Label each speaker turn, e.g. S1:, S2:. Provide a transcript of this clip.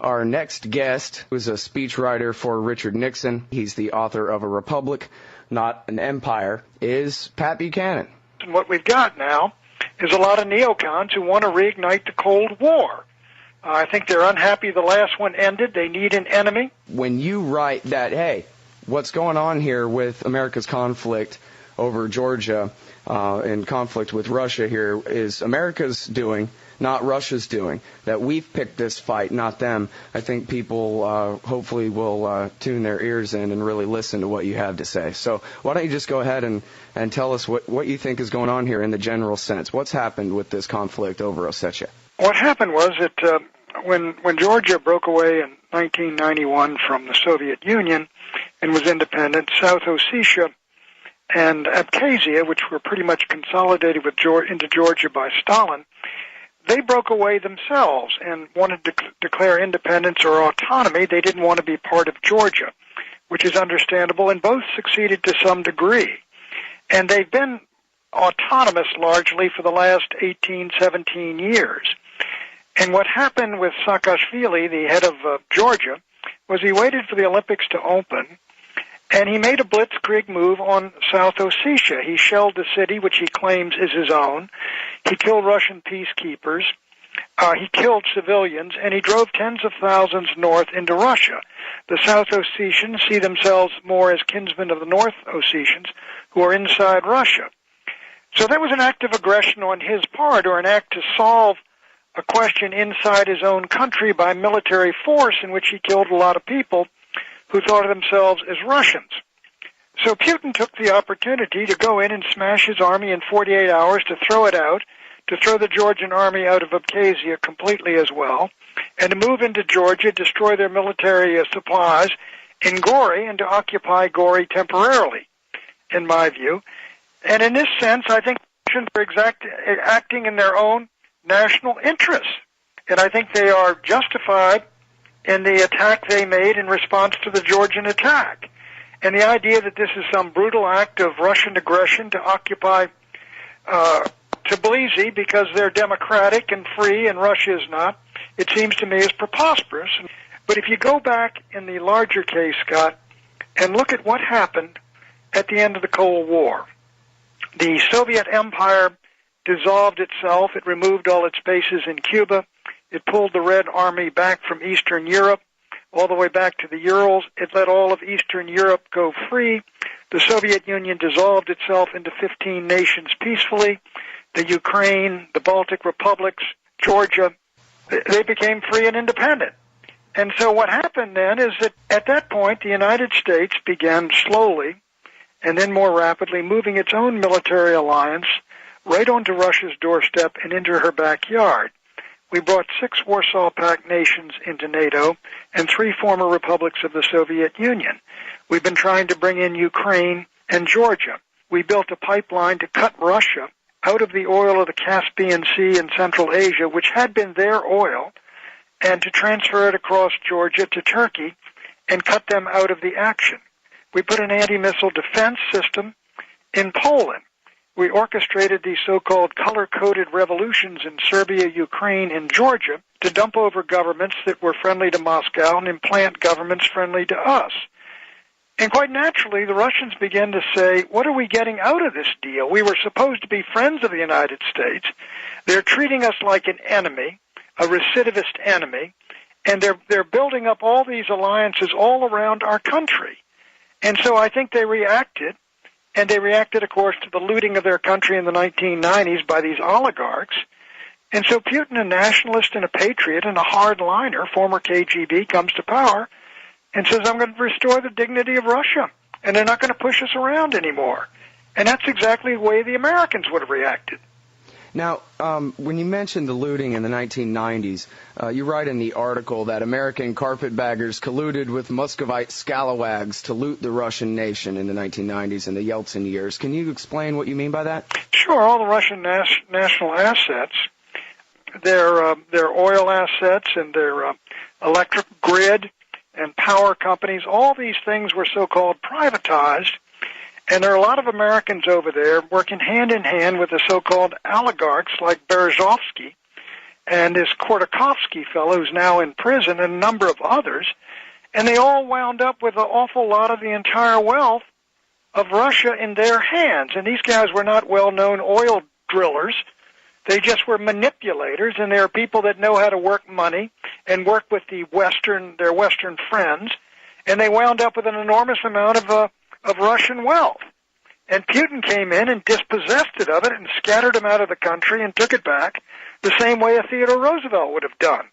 S1: Our next guest was a speechwriter for Richard Nixon. He's the author of A Republic, Not an Empire, is Pat Buchanan.
S2: And what we've got now is a lot of neocons who want to reignite the Cold War. I think they're unhappy the last one ended. They need an enemy.
S1: When you write that, hey, what's going on here with America's conflict over Georgia and conflict with Russia here is America's doing, not Russia's doing, that we've picked this fight, not them. I think people hopefully will tune their ears in and really listen to what you have to say. So why don't you just go ahead and tell us what you think is going on here in the general sense. What's happened with this conflict over Ossetia?
S2: What happened was that when Georgia broke away in 1991 from the Soviet Union and was independent, South Ossetia and Abkhazia, which were pretty much consolidated into Georgia by Stalin, they broke away themselves and wanted to declare independence or autonomy. They didn't want to be part of Georgia, which is understandable, and both succeeded to some degree. And they've been autonomous largely for the last 18, 17 years. And what happened with Saakashvili, the head of Georgia, was he waited for the Olympics to open, and he made a blitzkrieg move on South Ossetia. He shelled the city, which he claims is his own. He killed Russian peacekeepers. He killed civilians, and he drove tens of thousands north into Russia. The South Ossetians see themselves more as kinsmen of the North Ossetians, who are inside Russia. So that was an act of aggression on his part, or an act to solve a question inside his own country by military force, in which he killed a lot of people who thought of themselves as Russians. So Putin took the opportunity to go in and smash his army in 48 hours, to throw it out, to throw the Georgian army out of Abkhazia completely as well, and to move into Georgia, destroy their military supplies in Gori, and to occupy Gori temporarily, in my view. And in this sense, I think Russians are acting in their own national interests. And I think they are justified in the attack they made in response to the Georgian attack. And the idea that this is some brutal act of Russian aggression to occupy Tbilisi because they're democratic and free and Russia is not, it seems to me is preposterous. But if you go back in the larger case, Scott, and look at what happened at the end of the Cold War, the Soviet Empire dissolved itself. It removed all its bases in Cuba. It pulled the Red Army back from Eastern Europe all the way back to the Urals. It let all of Eastern Europe go free. The Soviet Union dissolved itself into 15 nations peacefully. The Ukraine, the Baltic republics, Georgia, they became free and independent. And so what happened then is that at that point the United States began slowly and then more rapidly moving its own military alliance right onto Russia's doorstep and into her backyard. We brought 6 Warsaw Pact nations into NATO and 3 former republics of the Soviet Union. We've been trying to bring in Ukraine and Georgia. We built a pipeline to cut Russia out of the oil of the Caspian Sea and Central Asia, which had been their oil, and to transfer it across Georgia to Turkey and cut them out of the action. We put an anti-missile defense system in Poland. We orchestrated these so-called color-coded revolutions in Serbia, Ukraine, and Georgia to dump over governments that were friendly to Moscow and implant governments friendly to us. And quite naturally, the Russians began to say, what are we getting out of this deal? We were supposed to be friends of the United States. They're treating us like an enemy, a recidivist enemy, and they're building up all these alliances all around our country. And so I think they reacted. And they reacted, of course, to the looting of their country in the 1990s by these oligarchs. And so Putin, a nationalist and a patriot and a hardliner, former KGB, comes to power and says, I'm going to restore the dignity of Russia, and they're not going to push us around anymore. And that's exactly the way the Americans would have reacted.
S1: Now, when you mentioned the looting in the 1990s, you write in the article that American carpetbaggers colluded with Muscovite scalawags to loot the Russian nation in the 1990s and the Yeltsin years. Can you explain what you mean by that?
S2: Sure. All the Russian national assets, their oil assets and their electric grid and power companies, all these things were so-called privatized. And there are a lot of Americans over there working hand in hand with the so-called oligarchs like Berezovsky and this Khodorkovsky fellow who's now in prison, and a number of others, and they all wound up with an awful lot of the entire wealth of Russia in their hands. And these guys were not well-known oil drillers. They just were manipulators, and they are people that know how to work money and work with their Western friends, and they wound up with an enormous amount of Russian wealth. And Putin came in and dispossessed it of it and scattered them out of the country and took it back the same way a Theodore Roosevelt would have done.